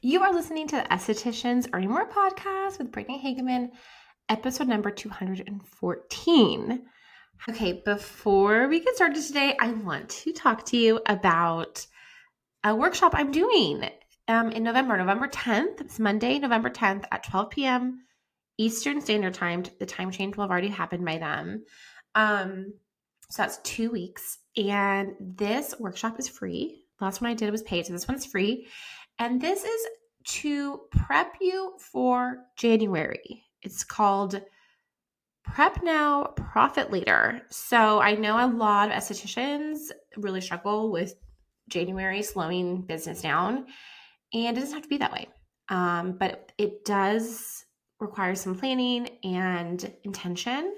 You are listening to the Estheticians Earning More podcast with Brittany Hagemann, episode number 214. Okay, before we get started today, I want to talk to you about a workshop I'm doing in November 10th. It's Monday, November 10th at 12 p.m. Eastern Standard Time. The time change will have already happened by then. So that's 2 weeks. And this workshop is free. The last one I did was paid, so this one's free. And this is to prep you for January. It's called Prep Now, Profit Later. So I know a lot of estheticians really struggle with January slowing business down, and it doesn't have to be that way. But it does require some planning and intention.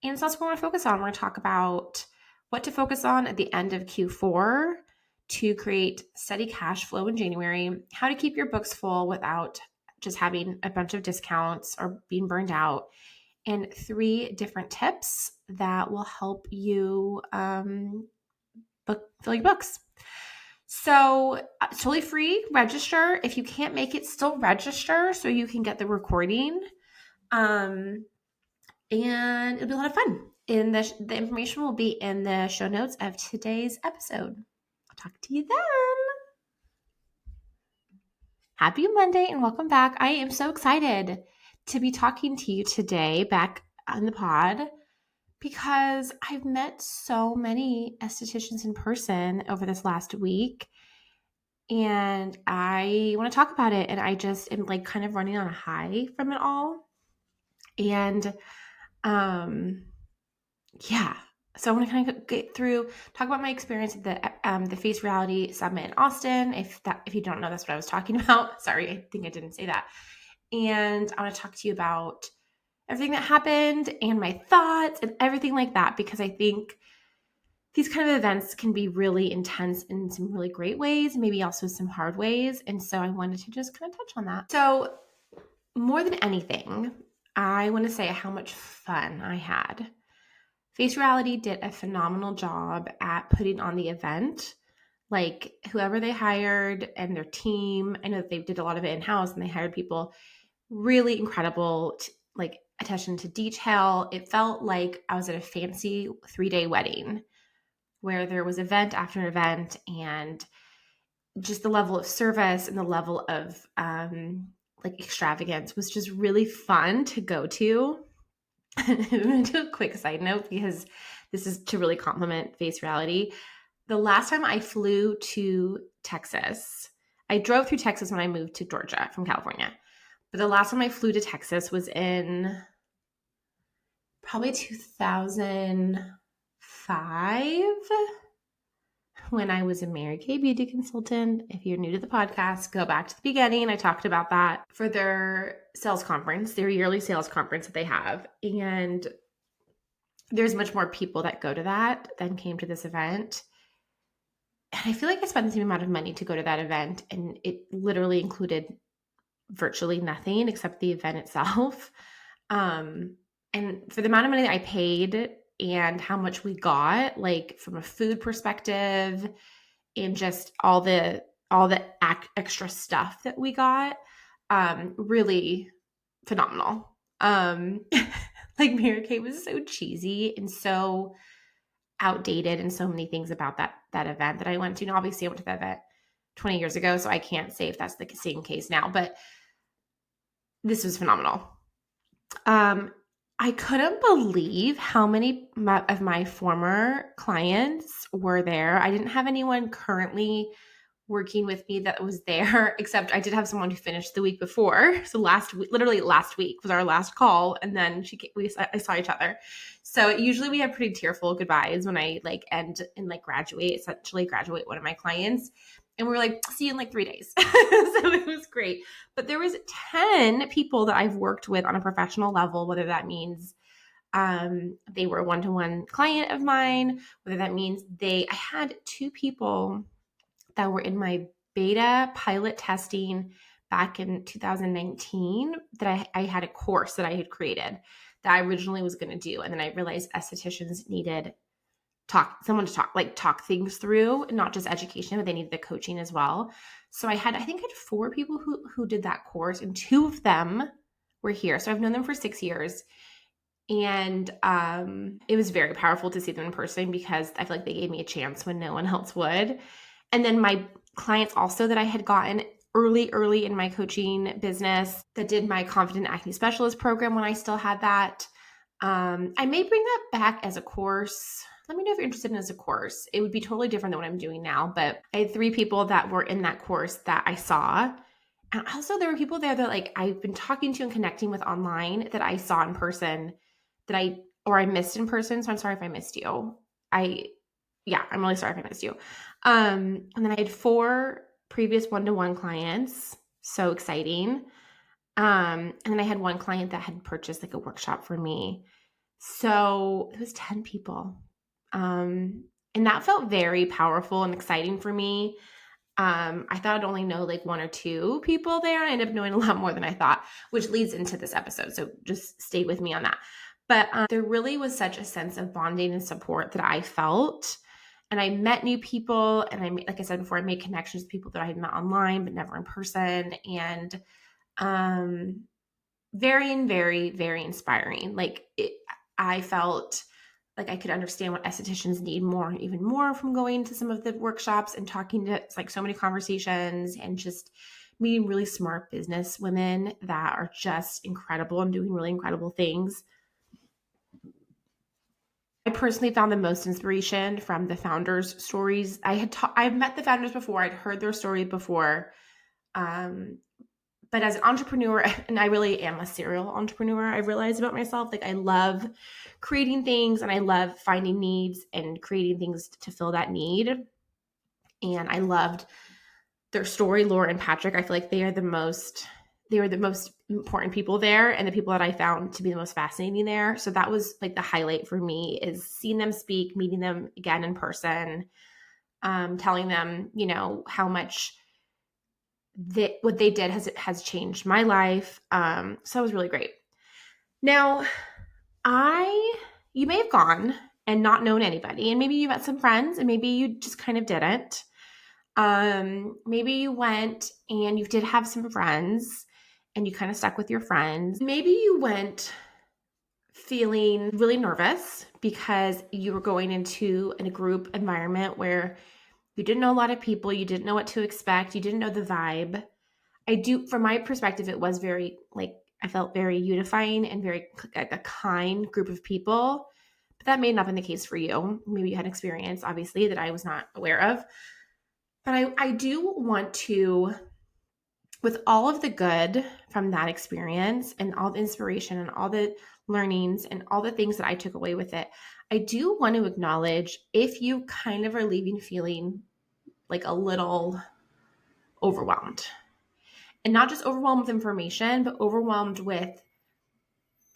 And it's also what we're going to focus on. We're going to talk about what to focus on at the end of Q4 to create steady cash flow in January, how to keep your books full without just having a bunch of discounts or being burned out, and 3 different tips that will help you fill your books. So it's totally free. Register. If you can't make it, still register so you can get the recording. And it'll be a lot of fun. The information will be in the show notes of today's episode. I'll talk to you then. Happy Monday and welcome back. I am so excited to be talking to you today back on the pod because I've met so many estheticians in person over this last week and I want to talk about it. And I just am like kind of running on a high from it all. And yeah. So I want to kind of get through, talk about my experience at the Face Reality Summit in Austin. If you don't know, that's what I was talking about. Sorry, I think I didn't say that. And I want to talk to you about everything that happened and my thoughts and everything like that, because I think these kind of events can be really intense in some really great ways, maybe also some hard ways. And so I wanted to just kind of touch on that. So more than anything, I want to say how much fun I had. Face Reality did a phenomenal job at putting on the event. Like whoever they hired and their team, I know that they did a lot of it in-house and they hired people really incredible, like attention to detail. It felt like I was at a fancy 3-day wedding where there was event after event, and just the level of service and the level of like extravagance was just really fun to go to. I'm going to do a quick side note because this is to really compliment Face Reality. The last time I flew to Texas, I drove through Texas when I moved to Georgia from California. But the last time I flew to Texas was in probably 2005 when I was a Mary Kay beauty consultant. If you're new to the podcast, go back to the beginning. I talked about that for their sales conference, their yearly sales conference that they have. And there's much more people that go to that than came to this event. And I feel like I spent the same amount of money to go to that event, and it literally included virtually nothing except the event itself. And for the amount of money that I paid and how much we got, like from a food perspective and just all the extra stuff that we got, really phenomenal. Like Mary Kay was so cheesy and so outdated and so many things about that event that I went to. And obviously I went to that event 20 years ago, so I can't say if that's the same case now, but this was phenomenal. I couldn't believe how many of my former clients were there. I didn't have anyone currently working with me that was there, except I did have someone who finished the week before. So literally last week was our last call, and then I saw each other. So usually we have pretty tearful goodbyes when I like end and like essentially graduate one of my clients. And we were like, see you in like 3 days. So it was great. But there was 10 people that I've worked with on a professional level, whether that means they were a one-to-one client of mine, whether that means I had 2 people that were in my beta pilot testing back in 2019 that I had a course that I had created that I originally was going to do. And then I realized estheticians needed talk things through, not just education, but they needed the coaching as well. So I think I had 4 people who did that course, and 2 of them were here. So I've known them for 6 years. And it was very powerful to see them in person because I feel like they gave me a chance when no one else would. And then my clients also that I had gotten early in my coaching business that did my Confident Acne Specialist program when I still had that. I may bring that back as a course. Let me know if you're interested in as a course. It would be totally different than what I'm doing now, but I had 3 people that were in that course that I saw. And also there were people there that like I've been talking to and connecting with online that I saw in person that I missed in person. So I'm sorry if I missed you. I'm really sorry if I missed you. And then I had 4 previous one-to-one clients. So exciting. And then I had 1 client that had purchased like a workshop for me. So it was 10 people. And that felt very powerful and exciting for me. I thought I'd only know like 1 or 2 people there. I ended up knowing a lot more than I thought, which leads into this episode. So just stay with me on that. But there really was such a sense of bonding and support that I felt. And I met new people. And like I said before, I made connections with people that I had met online, but never in person. And very, very, very inspiring. I felt like I could understand what estheticians need even more from going to some of the workshops and talking to like so many conversations and just meeting really smart business women that are just incredible and doing really incredible things. I personally found the most inspiration from the founders' stories. I've met the founders before. I'd heard their story before. But as an entrepreneur, and I really am a serial entrepreneur, I realized about myself, like I love creating things and I love finding needs and creating things to fill that need. And I loved their story, Laura and Patrick. I feel like they were the most important people there and the people that I found to be the most fascinating there. So that was like the highlight for me, is seeing them speak, meeting them again in person, telling them, how much what they did has changed my life. So it was really great. Now, you may have gone and not known anybody, and maybe you met some friends, and maybe you just kind of didn't. Maybe you went and you did have some friends and you kind of stuck with your friends. Maybe you went feeling really nervous because you were going into a group environment where you didn't know a lot of people, you didn't know what to expect, you didn't know the vibe. From my perspective, it was very, I felt very unifying and very a kind group of people, but that may not have been the case for you. Maybe you had experience, obviously, that I was not aware of. But I do want to, with all of the good from that experience and all the inspiration and all the learnings and all the things that I took away with it, I do want to acknowledge if you kind of are leaving feeling like a little overwhelmed. And not just overwhelmed with information, but overwhelmed with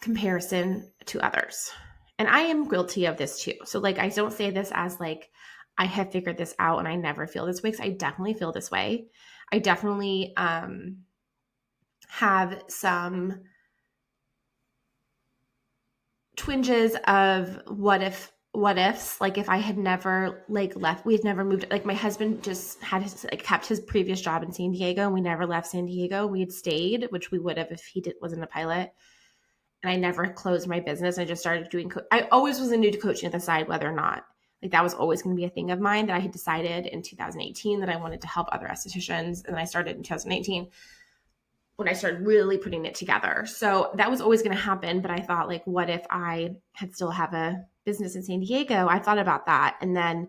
comparison to others. And I am guilty of this too. So I don't say this as I have figured this out and I never feel this way, because I definitely feel this way. I definitely have some twinges of what ifs. If I had never left, we had never moved. My husband just had kept his previous job in San Diego, and we never left San Diego. We had stayed, which we would have if he wasn't a pilot. And I never closed my business. I just started doing. I always was into coaching at the side, whether or not that was always going to be a thing of mine. That I had decided in 2018 that I wanted to help other estheticians, and I started in 2018 when I started really putting it together. So that was always going to happen. But I thought, what if I had still have a business in San Diego? I thought about that. And then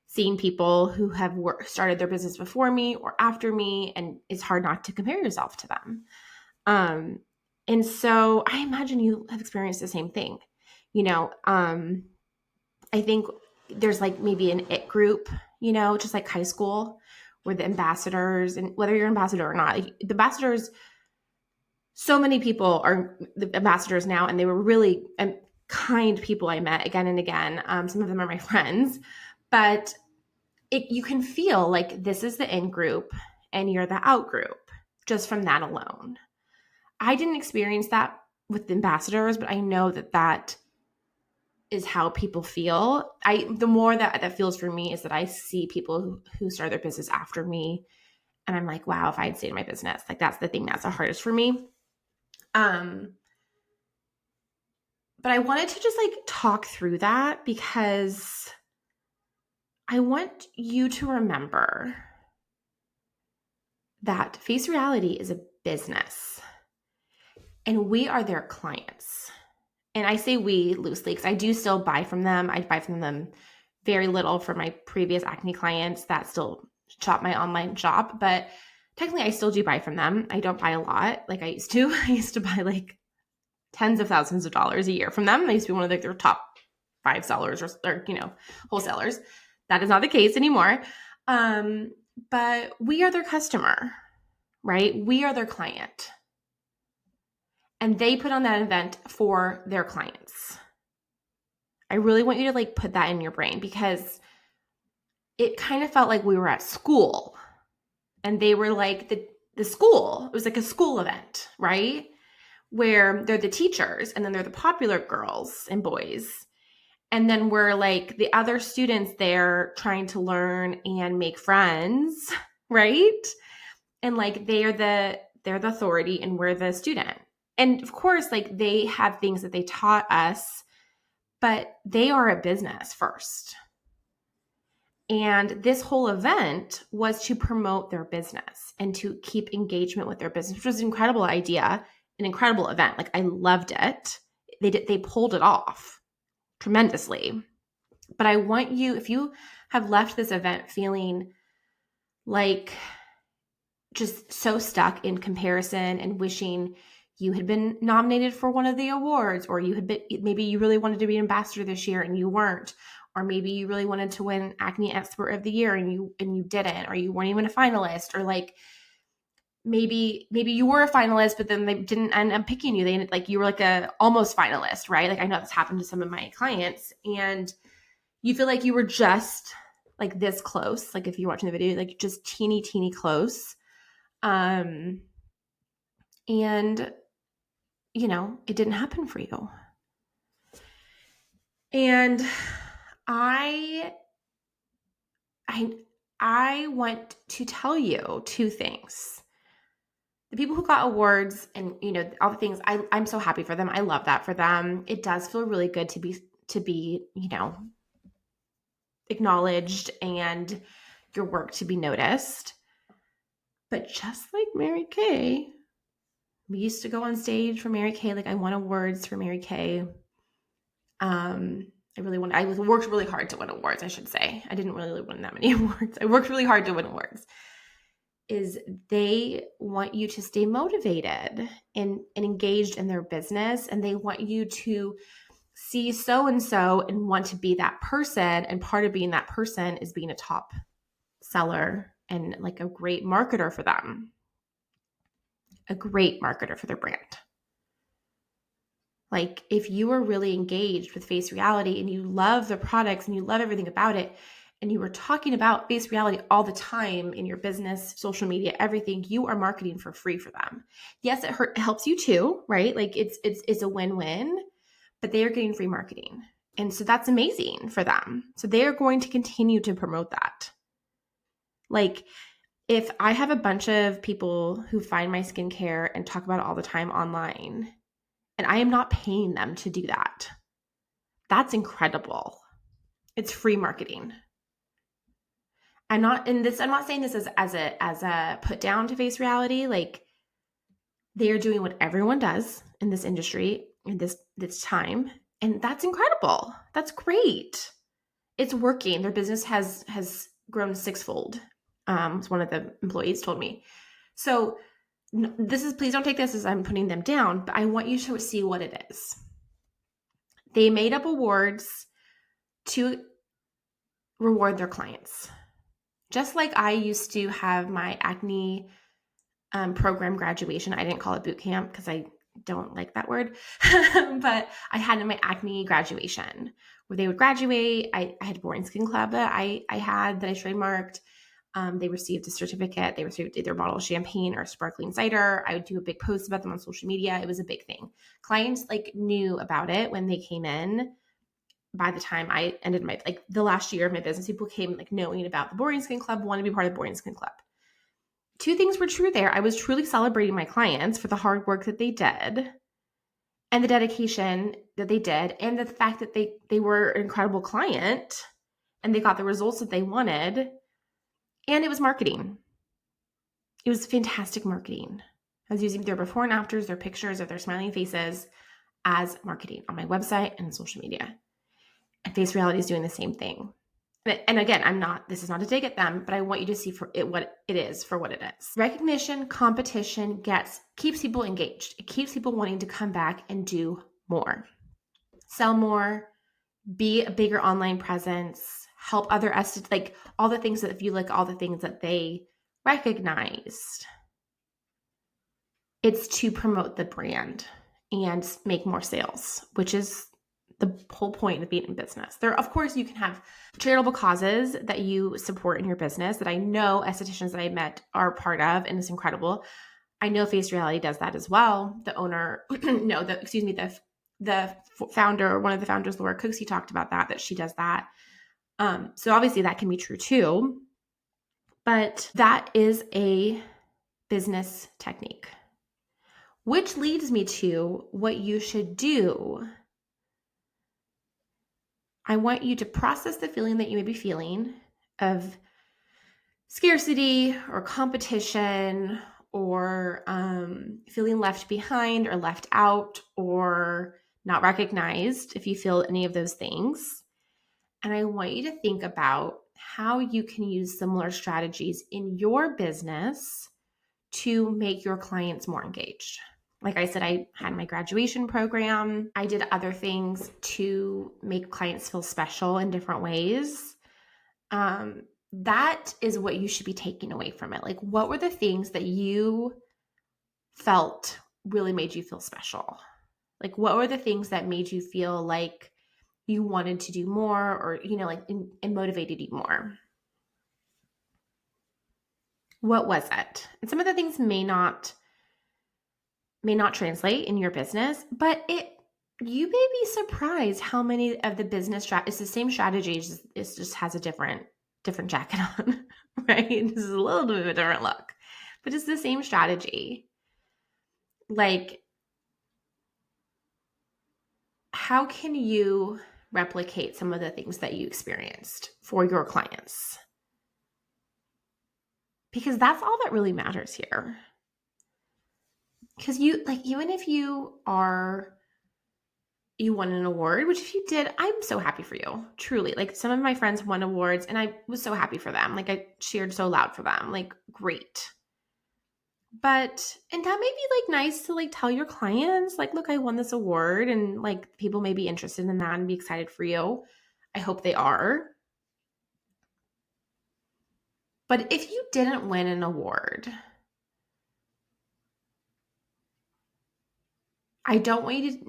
seeing people who have started their business before me or after me, and it's hard not to compare yourself to them. And so I imagine you have experienced the same thing. I think there's maybe an it group, just like high school, where the ambassadors, and whether you're an ambassador or not, the ambassadors, so many people are the ambassadors now, and they were really kind people I met again and again. Some of them are my friends, but you can feel this is the in group and you're the out group just from that alone. I didn't experience that with the ambassadors, but I know that is how people feel. The more that feels for me is that I see people who start their business after me, and I'm like, wow, if I had stayed in my business, like that's the thing that's the hardest for me. But I wanted to just like talk through that because I want you to remember that Face Reality is a business and we are their clients. And I say we loosely because I do still buy from them. I buy from them very little for my previous acne clients that still shop my online shop, but technically I still do buy from them. I don't buy a lot like I used to. I used to buy like tens of thousands of dollars a year from them. I used to be one of their top 5 sellers or wholesalers. That is not the case anymore. But we are their customer, right? We are their client. And they put on that event for their clients. I really want you to like put that in your brain because it kind of felt like we were at school and they were like the school. It was like a school event, right? Where they're the teachers and then they're the popular girls and boys. And then we're like the other students there trying to learn and make friends, right? And like they're the authority and we're the student. And of course, like they have things that they taught us, but they are a business first. And this whole event was to promote their business and to keep engagement with their business, which was an incredible idea, an incredible event. Like I loved it. They pulled it off tremendously. But I want you, if you have left this event feeling like just so stuck in comparison and wishing you had been nominated for one of the awards, or you had been, maybe you really wanted to be an ambassador this year and you weren't, or maybe you really wanted to win Acne Expert of the Year and you didn't, or you weren't even a finalist, or like maybe you were a finalist, but then they didn't end up picking you. They like you were like a almost finalist, right? Like I know that's happened to some of my clients, and you feel like you were just like this close. Like if you're watching the video, like just teeny close. And it didn't happen for you. And I want to tell you two things. The people who got awards and, all the things, I'm so happy for them. I love that for them. It does feel really good to be, acknowledged and your work to be noticed. But just like Mary Kay, we used to go on stage for Mary Kay. Like I won awards for Mary Kay. I worked really hard to win awards, I should say. I didn't really win that many awards. I worked really hard to win awards. Is they want you to stay motivated and engaged in their business, and they want you to see so-and-so and want to be that person. And part of being that person is being a top seller and like a great marketer for them, a great marketer for their brand. Like if you are really engaged with Face Reality and you love the products and you love everything about it, and you were talking about Face Reality all the time in your business, social media, everything, you are marketing for free for them. Yes, it helps you too, right? Like it's a win-win, but they are getting free marketing. And so that's amazing for them. So they are going to continue to promote that. Like if I have a bunch of people who find my skincare and talk about it all the time online, and I am not paying them to do that, that's incredible. It's free marketing. I'm not saying this as a put down to Face Reality. Like they are doing what everyone does in this industry in this time. And that's incredible. That's great. It's working. Their business has grown sixfold. As one of the employees told me. So please don't take this as I'm putting them down, but I want you to see what it is. They made up awards to reward their clients. Just like I used to have my acne program graduation. I didn't call it boot camp because I don't like that word, but I had my acne graduation where they would graduate. I had a Boring Skin Club that I had that I trademarked. They received a certificate. They received either a bottle of champagne or sparkling cider. I would do a big post about them on social media. It was a big thing. Clients like knew about it when they came in. by the time I ended the last year of my business, people came knowing about the Boring Skin Club, wanted to be part of the Boring Skin Club. Two things were true there. I was truly celebrating my clients for the hard work that they did and the dedication that they did, and the fact that they were an incredible client and they got the results that they wanted. And it was marketing. It was fantastic marketing. I was using their before and afters, their pictures of their smiling faces as marketing on my website and social media. And Face Reality is doing the same thing. And again, this is not a dig at them, but I want you to see what it is. Recognition, competition keeps people engaged. It keeps people wanting to come back and do more, sell more, be a bigger online presence, help other all the things that, if you all the things that they recognized, it's to promote the brand and make more sales, which is the whole point of being in business. Of course, you can have charitable causes that you support in your business that I know estheticians that I met are part of, and it's incredible. I know Face Reality does that as well. The owner, the founder, one of the founders, Laura Cooksey, talked about that she does that. So obviously that can be true too, but that is a business technique, which leads me to what you should do. I want you to process the feeling that you may be feeling of scarcity or competition or feeling left behind or left out or not recognized, if you feel any of those things. And I want you to think about how you can use similar strategies in your business to make your clients more engaged. Like I said, I had my graduation program. I did other things to make clients feel special in different ways. That is what you should be taking away from it. What were the things that you felt really made you feel special? What were the things that made you feel like you wanted to do more, or, and motivated you more? What was it? And some of the things may not translate in your business, but you may be surprised how many of the business it's the same strategies. It just has a different jacket on, right? This is a little bit of a different look, but it's the same strategy. How can you replicate some of the things that you experienced for your clients? Because that's all that really matters here. Because even if you won an award, which if you did, I'm so happy for you, truly. Some of my friends won awards and I was so happy for them. I cheered so loud for them, great. And that may be nice to tell your clients, look, I won this award, and people may be interested in that and be excited for you. I hope they are. But if you didn't win an award, I don't want you to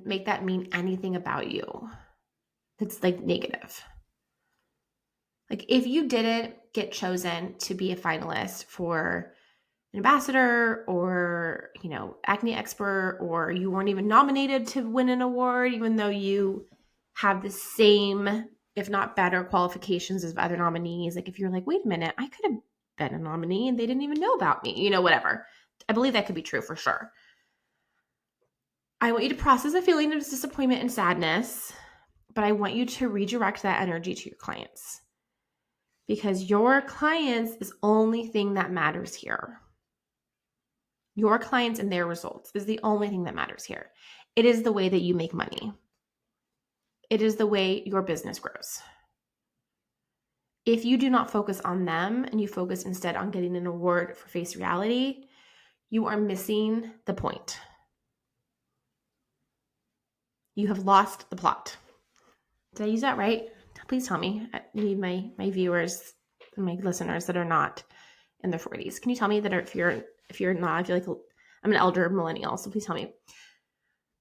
make that mean anything about you that's negative. If you didn't get chosen to be a finalist for an ambassador or, acne expert, or you weren't even nominated to win an award, even though you have the same, if not better, qualifications as other nominees. If you're wait a minute, I could have been a nominee and they didn't even know about me, whatever. I believe that could be true for sure. I want you to process a feeling of disappointment and sadness, but I want you to redirect that energy to your clients, because your clients is the only thing that matters here. Your clients and their results is the only thing that matters here. It is the way that you make money. It is the way your business grows. If you do not focus on them and you focus instead on getting an award for Face Reality, you are missing the point. You have lost the plot. Did I use that right? Please tell me. I need my viewers and my listeners that are not in their 40s. Can you tell me that if you're not, I feel like I'm an elder millennial, so please tell me.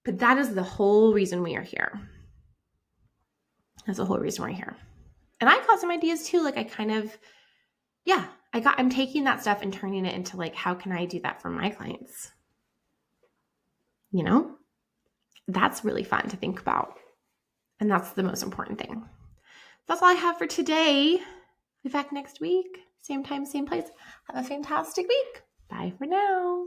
But that is the whole reason we are here. That's the whole reason we're here. And I got some ideas too. I'm taking that stuff and turning it into how can I do that for my clients? That's really fun to think about. And that's the most important thing. That's all I have for today. Be back next week. Same time, same place. Have a fantastic week. Bye for now.